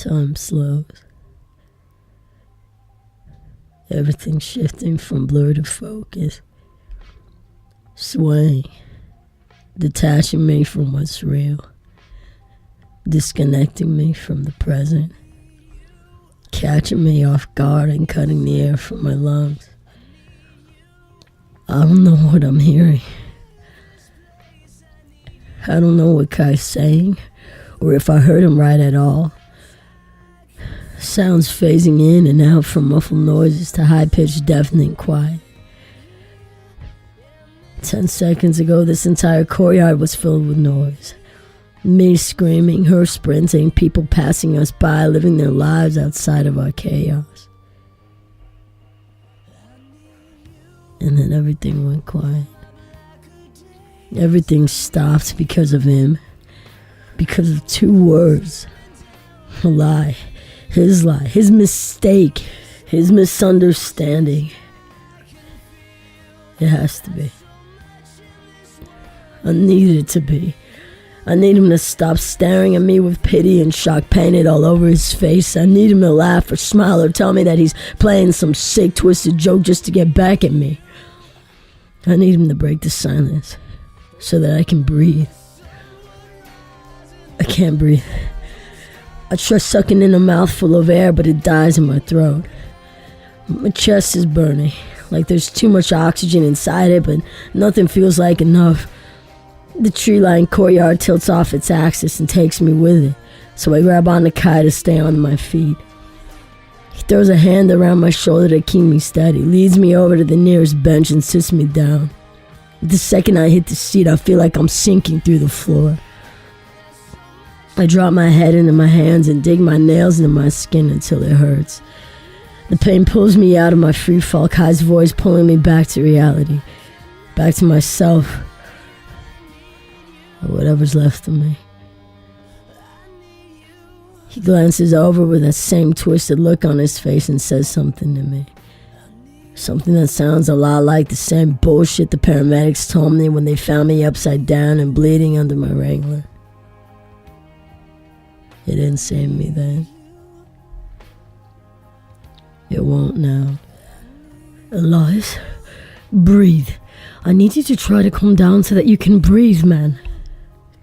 Time slows. Everything shifting from blur to focus. Swaying. Detaching me from what's real. Disconnecting me from the present. Catching me off guard and cutting the air from my lungs. I don't know what I'm hearing. I don't know what Kai's saying, or if I heard him right at all. Sounds phasing in and out from muffled noises to high-pitched deafening quiet. 10 seconds ago, this entire courtyard was filled with noise. Me screaming, her sprinting, people passing us by, living their lives outside of our chaos. And then everything went quiet. Everything stopped because of him. Because of 2 words. A lie. His lie. His mistake. His misunderstanding. It has to be. I need it to be. I need him to stop staring at me with pity and shock painted all over his face. I need him to laugh or smile or tell me that he's playing some sick, twisted joke just to get back at me. I need him to break the silence so that I can breathe. I can't breathe. I try sucking in a mouthful of air, but it dies in my throat. My chest is burning, like there's too much oxygen inside it, but nothing feels like enough. The tree-lined courtyard tilts off its axis and takes me with it, so I grab onto Kai to stay on my feet. He throws a hand around my shoulder to keep me steady, leads me over to the nearest bench and sits me down. The second I hit the seat, I feel like I'm sinking through the floor. I drop my head into my hands and dig my nails into my skin until it hurts. The pain pulls me out of my free fall, Kai's voice pulling me back to reality, back to myself, or whatever's left of me. He glances over with that same twisted look on his face and says something to me. Something that sounds a lot like the same bullshit the paramedics told me when they found me upside down and bleeding under my Wrangler. It didn't save me then. It won't now. Elias, breathe. I need you to try to calm down so that you can breathe, man.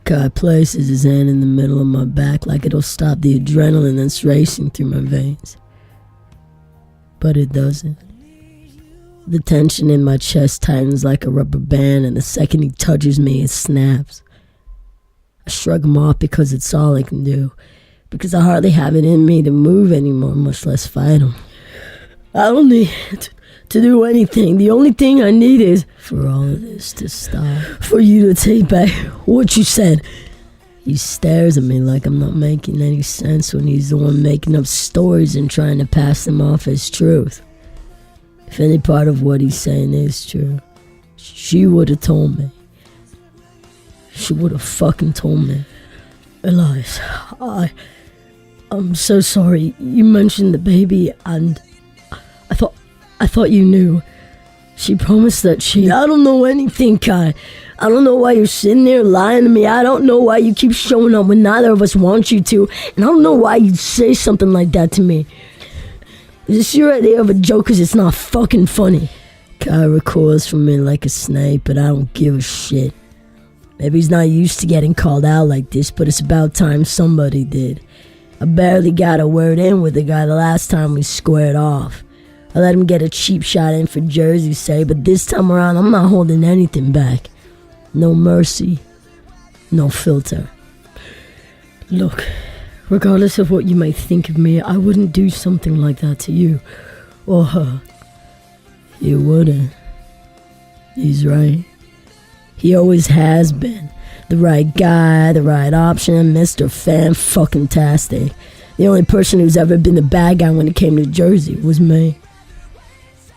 Kai places his hand in the middle of my back like it'll stop the adrenaline that's racing through my veins. But it doesn't. The tension in my chest tightens like a rubber band, and the second he touches me, it snaps. I shrug him off because it's all I can do, because I hardly have it in me to move anymore, much less fight him. I don't need to do anything. The only thing I need is for all of this to stop. For you to take back what you said. He stares at me like I'm not making any sense when he's the one making up stories and trying to pass them off as truth. If any part of what he's saying is true, she would have told me. She would have fucking told me. Elias, I'm so sorry. You mentioned the baby and I thought you knew. She promised that I don't know anything, Kai. I don't know why you're sitting there lying to me. I don't know why you keep showing up when neither of us want you to. And I don't know why you'd say something like that to me. Is this your idea of a joke? Because it's not fucking funny. Kai recoils from me like a snake, but I don't give a shit. Maybe he's not used to getting called out like this, but it's about time somebody did. I barely got a word in with the guy the last time we squared off. I let him get a cheap shot in for Jersey's sake, but this time around, I'm not holding anything back. No mercy, no filter. Look, regardless of what you may think of me, I wouldn't do something like that to you or her. You wouldn't. He's right. He always has been. The right guy, the right option, Mr. Fan-fucking-tastic. The only person who's ever been the bad guy when it came to Jersey was me.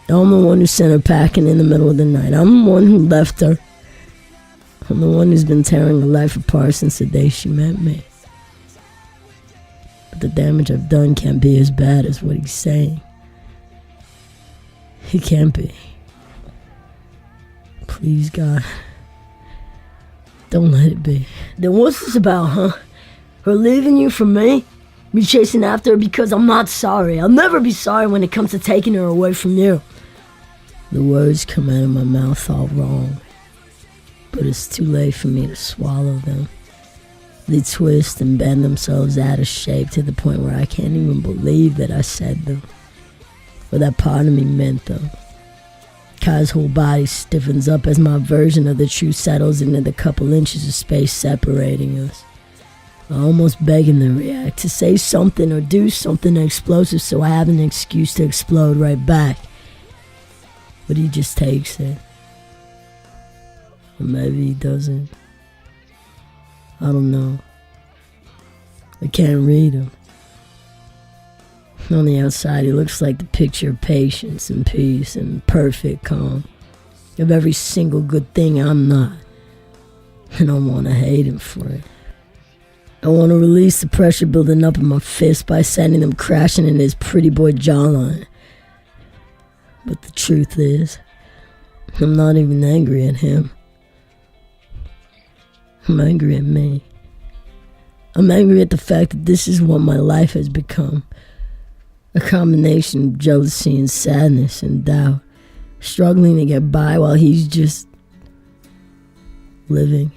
I'm the one who sent her packing in the middle of the night. I'm the one who left her. I'm the one who's been tearing her life apart since the day she met me. But the damage I've done can't be as bad as what he's saying. It can't be. Please, God. Don't let it be. Then what's this about, huh? Her leaving you for me? Me chasing after her because I'm not sorry. I'll never be sorry when it comes to taking her away from you. The words come out of my mouth all wrong, but it's too late for me to swallow them. They twist and bend themselves out of shape to the point where I can't even believe that I said them, or that part of me meant them. Kai's whole body stiffens up as my version of the truth settles into the couple inches of space separating us. I almost beg him to react, to say something or do something explosive so I have an excuse to explode right back. But he just takes it. Or maybe he doesn't. I don't know. I can't read him. On the outside, he looks like the picture of patience and peace and perfect calm. Of every single good thing I'm not. And I want to hate him for it. I want to release the pressure building up in my fist by sending them crashing in his pretty boy jawline. But the truth is, I'm not even angry at him. I'm angry at me. I'm angry at the fact that this is what my life has become. A combination of jealousy and sadness and doubt. Struggling to get by while he's just living.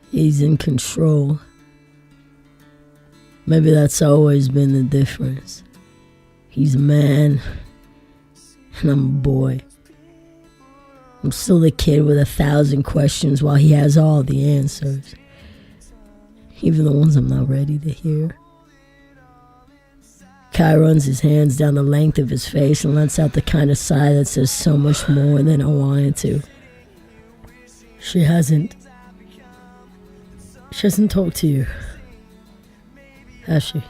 He's in control. Maybe that's always been the difference. He's a man, and I'm a boy. I'm still the kid with 1,000 questions while he has all the answers. Even the ones I'm not ready to hear. Kai runs his hands down the length of his face and lets out the kind of sigh that says so much more than I wanted to. She hasn't talked to you, has she?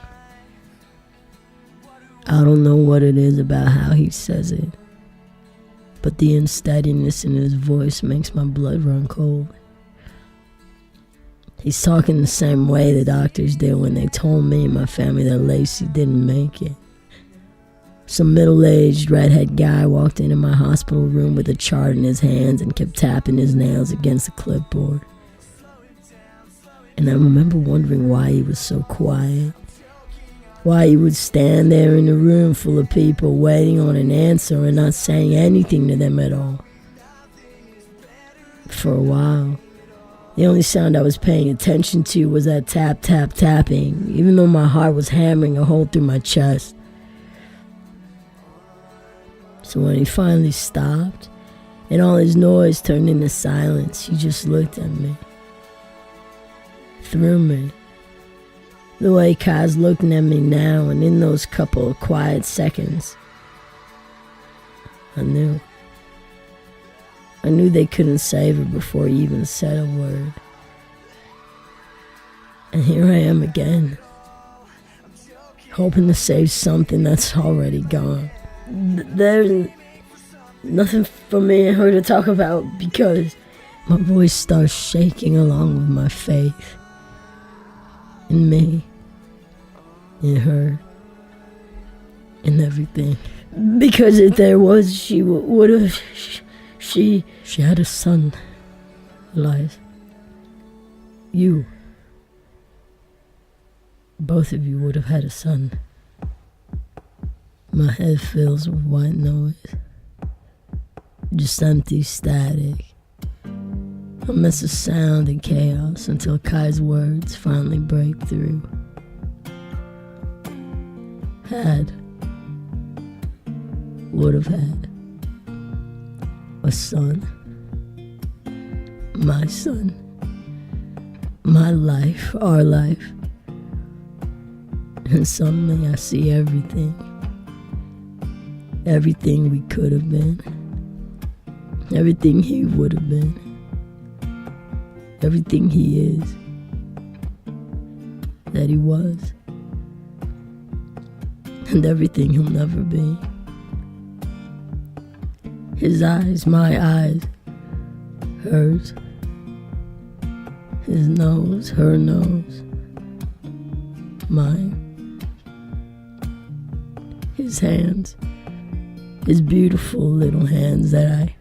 I don't know what it is about how he says it, but the unsteadiness in his voice makes my blood run cold. He's talking the same way the doctors did when they told me and my family that Lacey didn't make it. Some middle-aged redhead guy walked into my hospital room with a chart in his hands and kept tapping his nails against the clipboard. And I remember wondering why he was so quiet. Why he would stand there in a room full of people waiting on an answer and not saying anything to them at all. For a while, the only sound I was paying attention to was that tap, tap, tapping, even though my heart was hammering a hole through my chest. So when he finally stopped, and all his noise turned into silence, he just looked at me. Through me. The way Kai's looking at me now, and in those couple of quiet seconds, I knew. I knew they couldn't save her before he even said a word. And here I am again, hoping to save something that's already gone. There's nothing for me and her to talk about because my voice starts shaking along with my faith in me, in her, in everything. Because if there was, she would have... She had a son, Elias. You. Both of you would have had a son. My head fills with white noise. Just empty static. A mess of sound and chaos until Kai's words finally break through. Had. Would have had. A son. My son. My life. Our life. And suddenly I see everything. Everything we could have been. Everything he would have been. Everything he is. That he was. And everything he'll never be. His eyes, my eyes, hers. His nose, her nose, mine. His hands, his beautiful little hands that I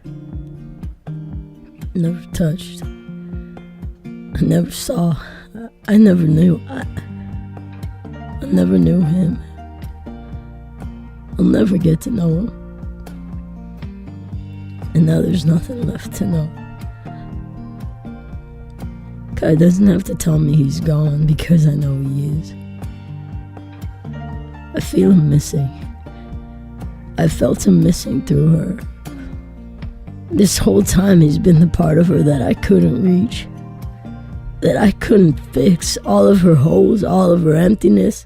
never touched. I never saw. I never knew. never knew him. I'll never get to know him. And now there's nothing left to know. God doesn't have to tell me he's gone because I know he is. I feel him missing. I felt him missing through her. This whole time he's been the part of her that I couldn't reach, that I couldn't fix. All of her holes, all of her emptiness,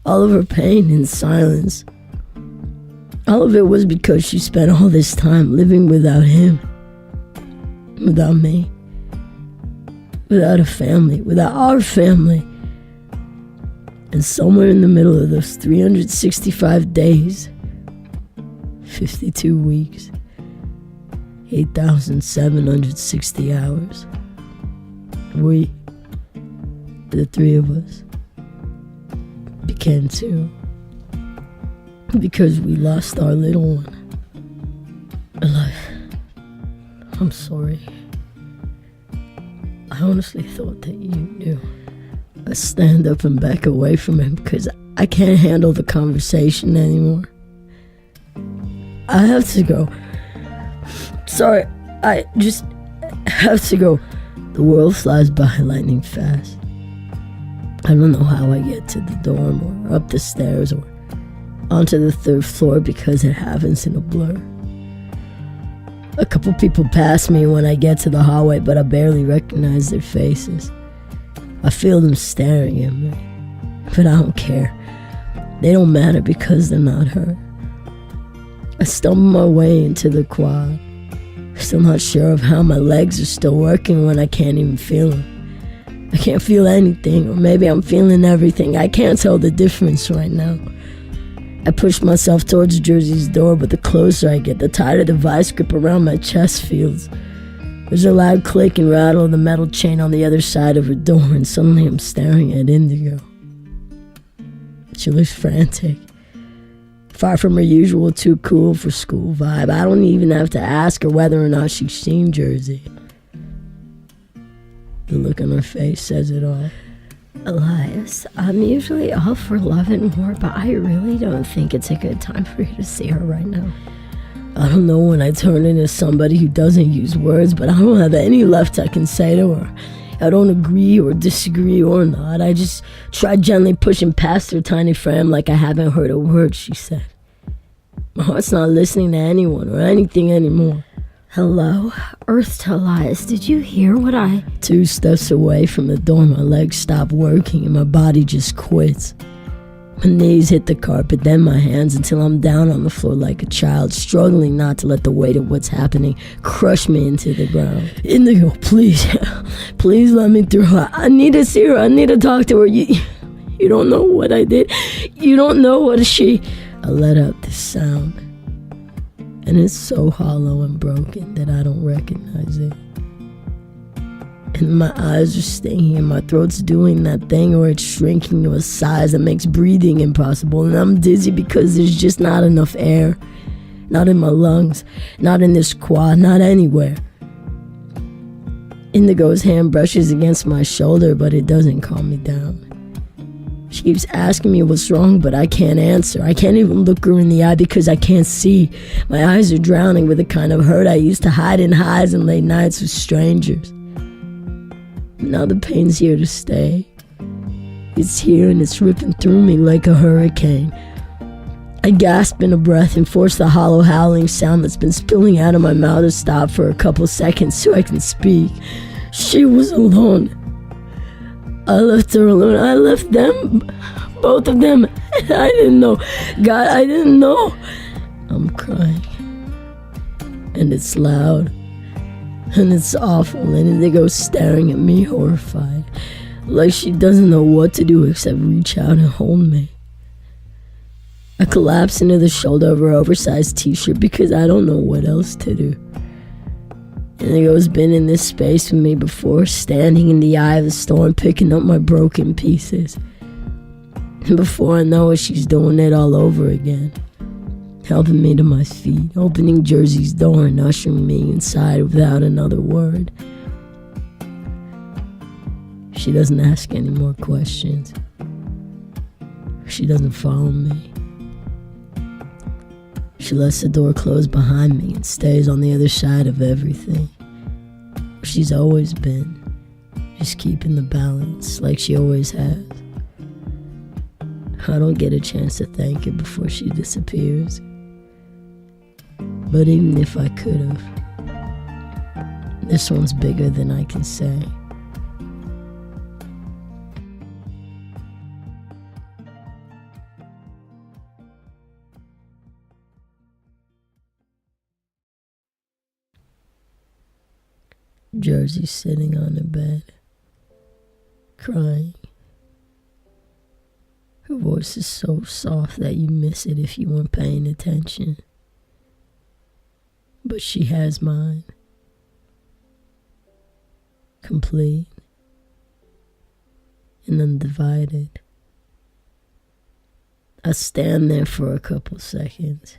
all of her pain in silence. All of it was because she spent all this time living without him, without me, without a family, without our family. And somewhere in the middle of those 365 days, 52 weeks, 8,760 hours, we, the three of us, became two. Because we lost our little one. Elias, I'm sorry. I honestly thought that you knew. I stand up and back away from him because I can't handle the conversation anymore. I have to go. Sorry, I just have to go. The world flies by lightning fast. I don't know how I get to the dorm or up the stairs or onto the third floor because it happens in a blur. A couple people pass me when I get to the hallway, but I barely recognize their faces. I feel them staring at me, but I don't care. They don't matter because they're not her. I stumble my way into the quad, still not sure of how my legs are still working when I can't even feel them. I can't feel anything, or maybe I'm feeling everything. I can't tell the difference right now. I push myself towards Jersey's door, but the closer I get, the tighter the vice grip around my chest feels. There's a loud click and rattle of the metal chain on the other side of her door, and suddenly I'm staring at Indigo. She looks frantic. Far from her usual too cool for school vibe. I don't even have to ask her whether or not she's seen Jersey. The look on her face says it all. Elias, I'm usually all for love and war, but I really don't think it's a good time for you to see her right now. I don't know when I turn into somebody who doesn't use words, but I don't have any left I can say to her. I don't agree or disagree or not. I just try gently pushing past her tiny frame like I haven't heard a word she said. My heart's not listening to anyone or anything anymore. Hello? Earth to Elias, did you hear what I... 2 steps away from the door, my legs stop working and my body just quits. My knees hit the carpet, then my hands, until I'm down on the floor like a child, struggling not to let the weight of what's happening crush me into the ground. Indigo, please, please let me through. I need to see her. I need to talk to her. You don't know what I did. You don't know what she... I let out this sound, and it's so hollow and broken that I don't recognize it. And my eyes are stinging and my throat's doing that thing where it's shrinking to a size that makes breathing impossible, and I'm dizzy because there's just not enough air. Not in my lungs, not in this quad, not anywhere. Indigo's hand brushes against my shoulder, but it doesn't calm me down. She keeps asking me what's wrong, but I can't answer. I can't even look her in the eye because I can't see. My eyes are drowning with the kind of hurt I used to hide in highs and late nights with strangers. Now the pain's here to stay. It's here and it's ripping through me like a hurricane. I gasp in a breath and force the hollow howling sound that's been spilling out of my mouth to stop for a couple seconds so I can speak. She was alone. I left her alone. I left them, both of them. I didn't know. God, I didn't know. I'm crying. And it's loud. And it's awful. And Indigo's staring at me horrified. Like she doesn't know what to do except reach out and hold me. I collapse into the shoulder of her oversized t-shirt because I don't know what else to do. Indigo's been in this space with me before, standing in the eye of the storm, picking up my broken pieces. And before I know it, she's doing it all over again. Helping me to my feet, opening Jersey's door and ushering me inside without another word. She doesn't ask any more questions. She doesn't follow me. She lets the door close behind me and stays on the other side of everything. She's always been, just keeping the balance like she always has. I don't get a chance to thank her before she disappears. But even if I could have, this one's bigger than I can say. Jersey's sitting on her bed, crying. Her voice is so soft that you miss it if you weren't paying attention. But she has mine. Complete and undivided. I stand there for a couple seconds,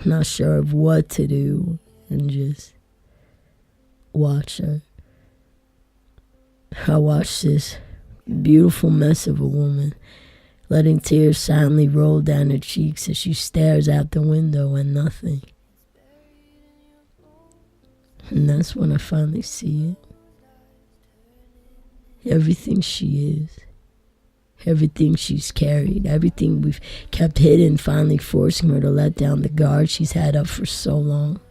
not sure of what to do, and just watch her. I watch this beautiful mess of a woman, letting tears silently roll down her cheeks as she stares out the window and nothing. And that's when I finally see it. Everything she is, everything she's carried, everything we've kept hidden, finally forcing her to let down the guard she's had up for so long.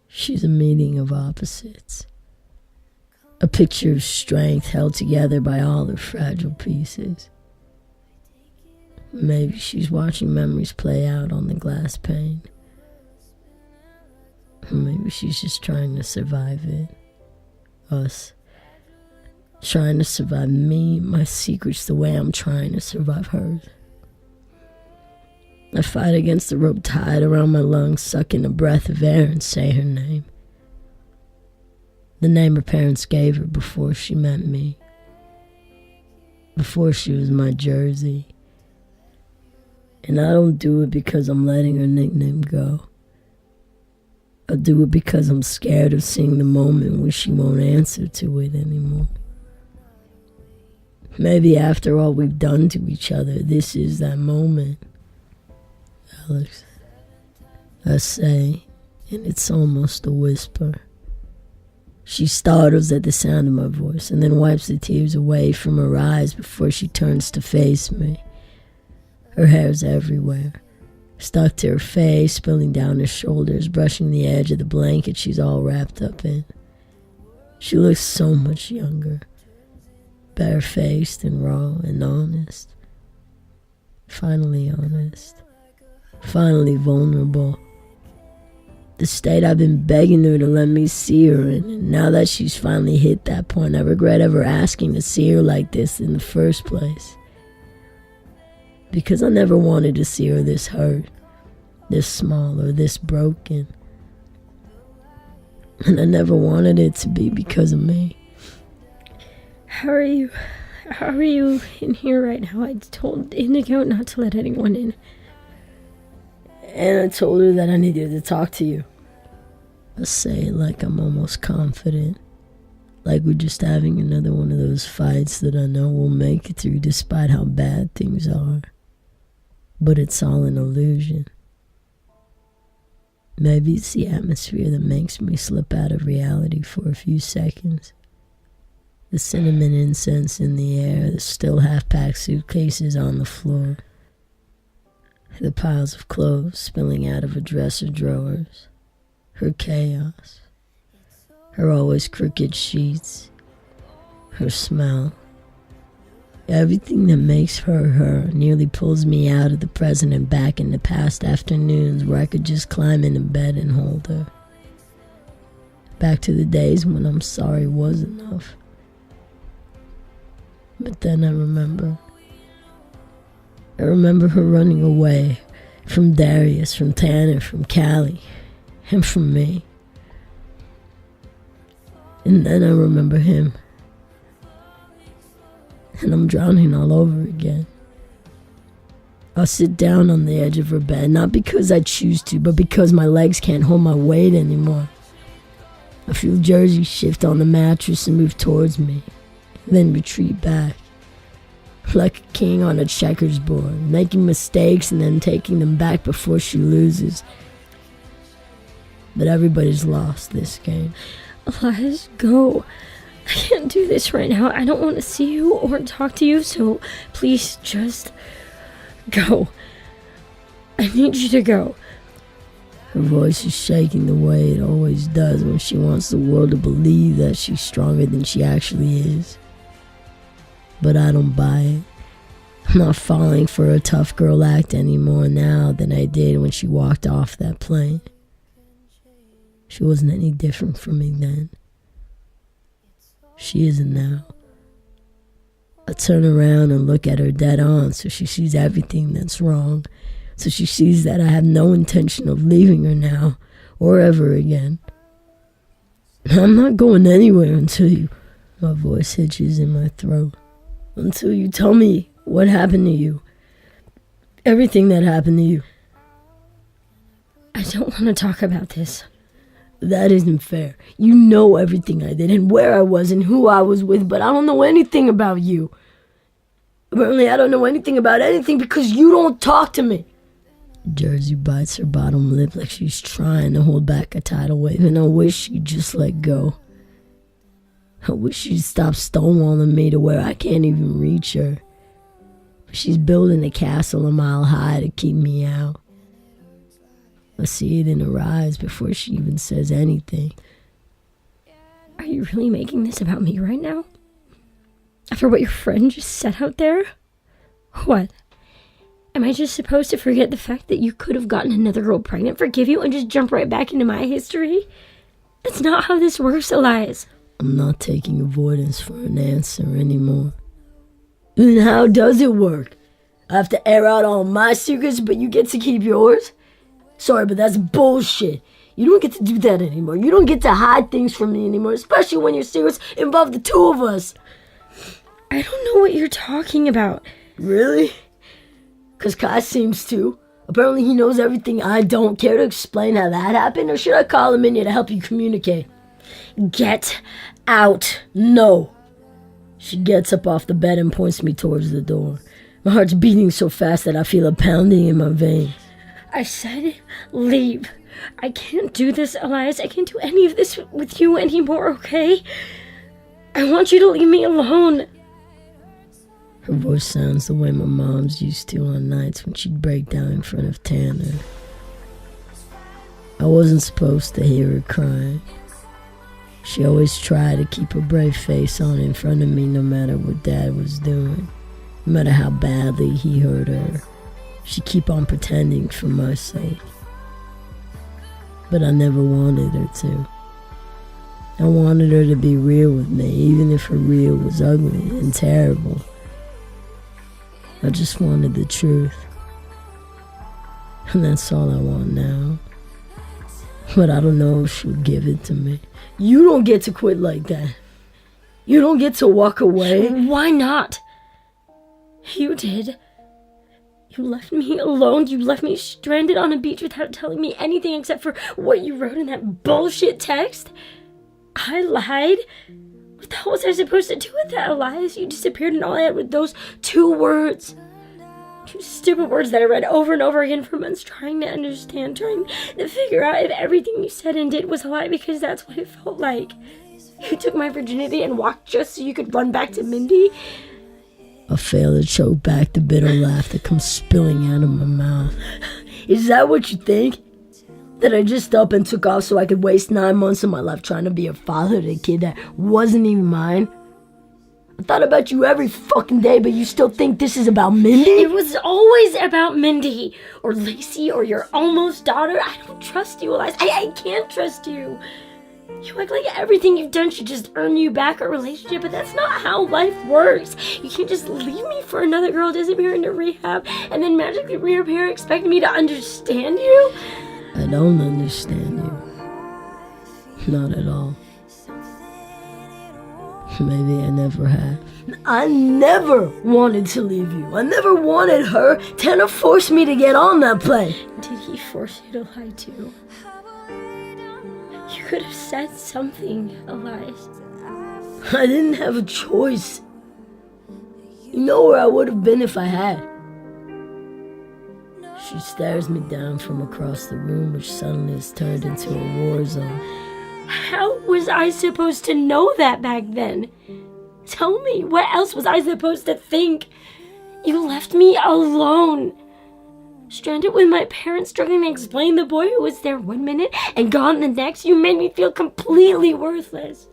She's a meeting of opposites. A picture of strength held together by all her fragile pieces. Maybe she's watching memories play out on the glass pane. Maybe she's just trying to survive it. Us. Trying to survive me, my secrets, the way I'm trying to survive hers. I fight against the rope tied around my lungs, sucking a breath of air and say her name. The name her parents gave her before she met me. Before she was my Jersey. And I don't do it because I'm letting her nickname go. I do it because I'm scared of seeing the moment when she won't answer to it anymore. Maybe after all we've done to each other, this is that moment. Alex, I say, and it's almost a whisper. She startles at the sound of my voice and then wipes the tears away from her eyes before she turns to face me. Her hair's everywhere, stuck to her face, spilling down her shoulders, brushing the edge of the blanket she's all wrapped up in. She looks so much younger, bare-faced and raw and honest. Finally honest. Finally vulnerable. The state I've been begging her to let me see her in, and now that she's finally hit that point, I regret ever asking to see her like this in the first place. Because I never wanted to see her this hurt, this small, or this broken. And I never wanted it to be because of me. How are you in here right now? I told Indigo not to let anyone in. And I told her that I needed to talk to you. I say it like I'm almost confident. Like we're just having another one of those fights that I know we'll make it through despite how bad things are. But it's all an illusion. Maybe it's the atmosphere that makes me slip out of reality for a few seconds. The cinnamon incense in the air, the still half-packed suitcases on the floor. The piles of clothes spilling out of her dresser drawers. Her chaos. Her always crooked sheets. Her smell. Everything that makes her her nearly pulls me out of the present and back into past afternoons where I could just climb into bed and hold her. Back to the days when I'm sorry was enough. But then I remember her running away from Darius, from Tanner, from Callie, and from me. And then I remember him. And I'm drowning all over again. I'll sit down on the edge of her bed, not because I choose to, but because my legs can't hold my weight anymore. I feel Jersey shift on the mattress and move towards me, then retreat back. like a king on a checkers board, making mistakes and then taking them back before she loses. But everybody's lost this game. Elias, go. I can't do this right now. I don't want to see you or talk to you, so please just go. I need you to go. Her voice is shaking the way it always does when she wants the world to believe that she's stronger than she actually is. But I don't buy it. I'm not falling for a tough girl act anymore now than I did when she walked off that plane. She wasn't any different from me then. She isn't now. I turn around and look at her dead on so she sees everything that's wrong. So she sees that I have no intention of leaving her now or ever again. I'm not going anywhere until you... My voice hitches in my throat. Until you tell me what happened to you. Everything that happened to you. I don't want to talk about this. That isn't fair. You know everything I did and where I was and who I was with, but I don't know anything about you. Apparently I don't know anything about anything because you don't talk to me. Jersey bites her bottom lip like she's trying to hold back a tidal wave, and I wish she'd just let go. I wish she'd stop stonewalling me to where I can't even reach her. But she's building a castle a mile high to keep me out. I see it in her eyes before she even says anything. Are you really making this about me right now? After what your friend just said out there? What? Am I just supposed to forget the fact that you could have gotten another girl pregnant, forgive you, and just jump right back into my history? That's not how this works, Elias. I'm not taking avoidance for an answer anymore. Then how does it work? I have to air out all my secrets, but you get to keep yours? Sorry, but that's bullshit. You don't get to do that anymore. You don't get to hide things from me anymore, especially when your secrets involve the two of us. I don't know what you're talking about. Really? Because Kai seems to. Apparently he knows everything I don't. Care to explain how that happened? Or should I call him in here to help you communicate? Get out. No. She gets up off the bed and points me towards the door. My heart's beating so fast that I feel a pounding in my veins. I said leave. I can't do this, Elias. I can't do any of this with you anymore, okay? I want you to leave me alone. Her voice sounds the way my mom's used to on nights when she'd break down in front of Tanner. I wasn't supposed to hear her crying. She always tried to keep a brave face on in front of me no matter what Dad was doing. No matter how badly he hurt her. She'd keep on pretending for my sake. But I never wanted her to. I wanted her to be real with me, even if her real was ugly and terrible. I just wanted the truth. And that's all I want now. But I don't know if she'll give it to me. You don't get to quit like that. You don't get to walk away. Why not? You did. You left me alone. You left me stranded on a beach without telling me anything except for what you wrote in that bullshit text. I lied. What the hell was I supposed to do with that, Elias? You disappeared and all I had were those 2 words. 2 stupid words that I read over and over again for months, trying to understand, trying to figure out if everything you said and did was a lie, because that's what it felt like. You took my virginity and walked just so you could run back to Mindy. I fail to choke back the bitter laugh that comes spilling out of my mouth. Is that what you think? That I just up and took off so I could waste 9 months of my life trying to be a father to a kid that wasn't even mine? I thought about you every fucking day, but you still think this is about Mindy? It was always about Mindy, or Lacey, or your almost daughter. I don't trust you, Elias. I can't trust you. You act like everything you've done should just earn you back a relationship, but that's not how life works. You can't just leave me for another girl, disappear into rehab, and then magically reappear expecting me to understand you? I don't understand you. Not at all. Maybe I never have. I never wanted to leave you. I never wanted her. Tanner forced me to get on that plane. Did he force you to lie too? You could have said something, Elias. I didn't have a choice. You know where I would have been if I had. She stares me down from across the room, which suddenly has turned into a war zone. How was I supposed to know that back then? Tell me, what else was I supposed to think? You left me alone. Stranded with my parents, struggling to explain the boy who was there one minute and gone the next. You made me feel completely worthless.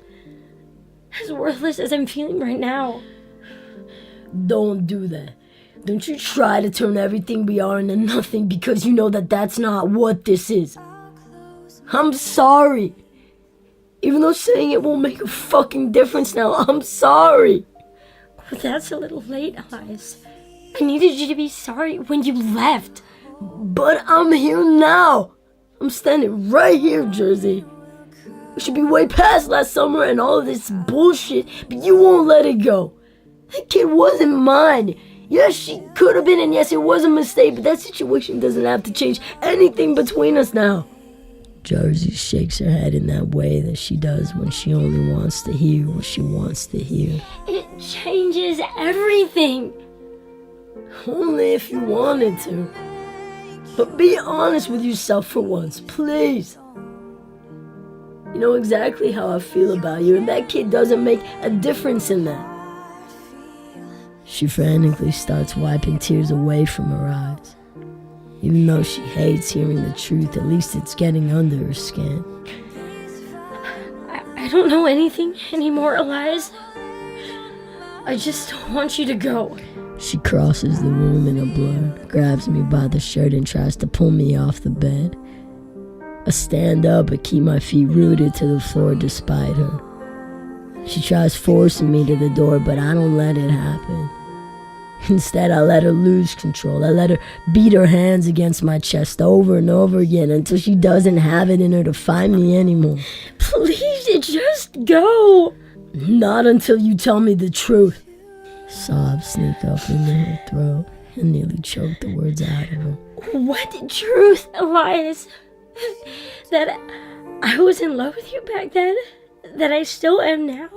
As worthless as I'm feeling right now. Don't do that. Don't you try to turn everything we are into nothing because you know that that's not what this is. I'm sorry. Even though saying it won't make a fucking difference now, I'm sorry. But that's a little late, Elias. I needed you to be sorry when you left. But I'm here now. I'm standing right here, Jersey. We should be way past last summer and all of this bullshit, but you won't let it go. That kid wasn't mine. Yes, she could have been, and yes, it was a mistake, but that situation doesn't have to change anything between us now. Jersey shakes her head in that way that she does when she only wants to hear what she wants to hear. It changes everything. Only if you wanted to. But be honest with yourself for once, please. You know exactly how I feel about you, and that kid doesn't make a difference in that. She frantically starts wiping tears away from her eyes. Even though she hates hearing the truth, at least it's getting under her skin. I don't know anything anymore, Elias. I just want you to go. She crosses the room in a blur, grabs me by the shirt and tries to pull me off the bed. I stand up but keep my feet rooted to the floor despite her. She tries forcing me to the door, but I don't let it happen. Instead, I let her lose control. I let her beat her hands against my chest over and over again until she doesn't have it in her to fight me anymore. Please, just go. Not until you tell me the truth. Sobs sneak up into her throat and nearly choke the words out of her. What truth, Elias? That I was in love with you back then? That I still am now?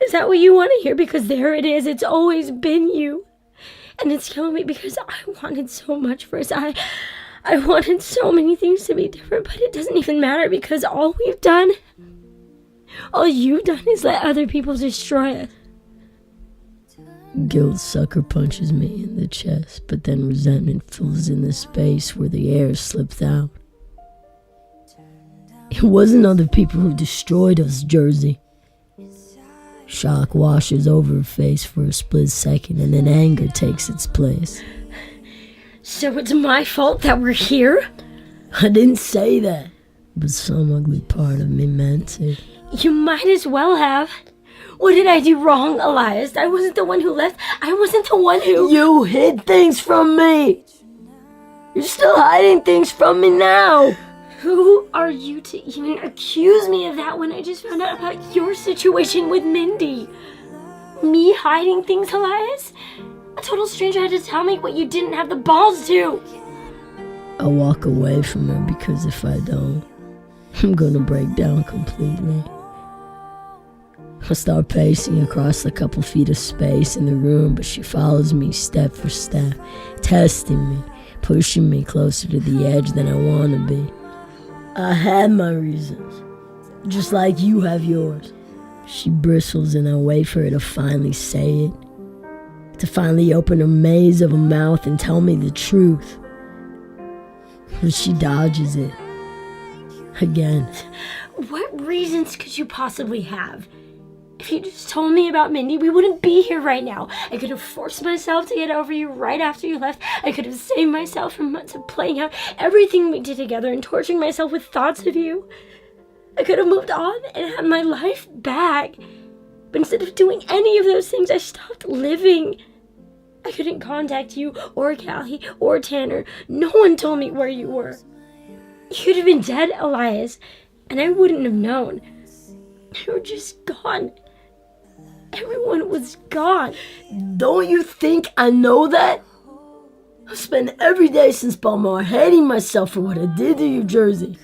Is that what you want to hear? Because there it is. It's always been you. And it's killing me because I wanted so much for us. I wanted so many things to be different, but it doesn't even matter because all you've done is let other people destroy us. Guilt sucker punches me in the chest, but then resentment fills in the space where the air slipped out. It wasn't other people who destroyed us, Jersey. Shock washes over her face for a split second, and then anger takes its place. So it's my fault that we're here? I didn't say that, but some ugly part of me meant it. You might as well have. What did I do wrong, Elias? I wasn't the one who left. I wasn't the one who... You hid things from me. You're still hiding things from me now. Who are you to even accuse me of that when I just found out about your situation with Mindy? Me hiding things, Elias? A total stranger had to tell me what you didn't have the balls to. I walk away from her because if I don't, I'm gonna break down completely. I start pacing across the couple feet of space in the room, but she follows me step for step, testing me, pushing me closer to the edge than I want to be. I had my reasons, just like you have yours. She bristles and I wait for her to finally say it, to finally open her maze of a mouth and tell me the truth. But she dodges it. Again. What reasons could you possibly have? If you just told me about Mindy, we wouldn't be here right now. I could have forced myself to get over you right after you left. I could have saved myself from months of playing out everything we did together and torturing myself with thoughts of you. I could have moved on and had my life back. But instead of doing any of those things, I stopped living. I couldn't contact you or Callie or Tanner. No one told me where you were. You'd have been dead, Elias, and I wouldn't have known. You were just gone. Everyone was gone. Don't you think I know that? I spent every day since Baltimore hating myself for what I did to you, Jersey.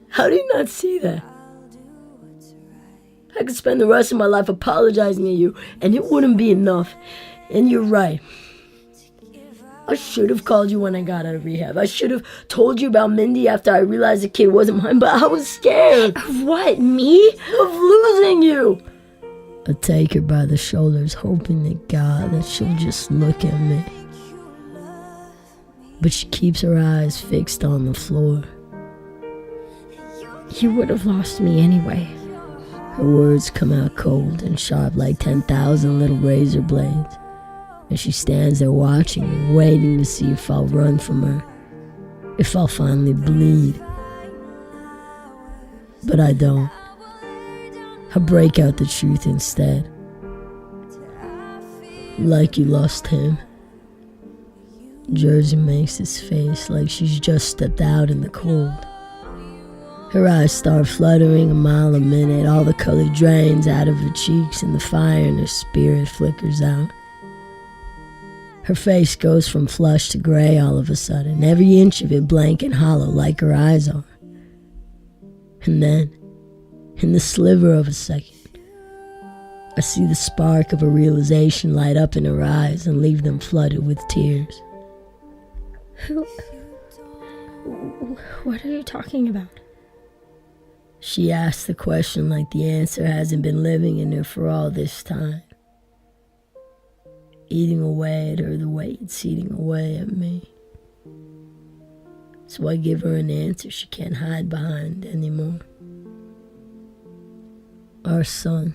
How do you not see that? I could spend the rest of my life apologizing to you, and it wouldn't be enough. And you're right. I should have called you when I got out of rehab. I should have told you about Mindy after I realized the kid wasn't mine, but I was scared. Of what, me? Of losing you. I take her by the shoulders, hoping to God that she'll just look at me. But she keeps her eyes fixed on the floor. You would have lost me anyway. Her words come out cold and sharp like 10,000 little razor blades. And she stands there watching me, waiting to see if I'll run from her, if I'll finally bleed. But I don't. I break out the truth instead. Like you lost him. Jersey makes his face like she's just stepped out in the cold. Her eyes start fluttering a mile a minute. All the color drains out of her cheeks and the fire in her spirit flickers out. Her face goes from flush to gray all of a sudden, every inch of it blank and hollow like her eyes are. And then, in the sliver of a second, I see the spark of a realization light up in her eyes and leave them flooded with tears. What are you talking about? She asks the question like the answer hasn't been living in her for all this time. Eating away at her the way it's eating away at me. So I give her an answer she can't hide behind anymore. Our son.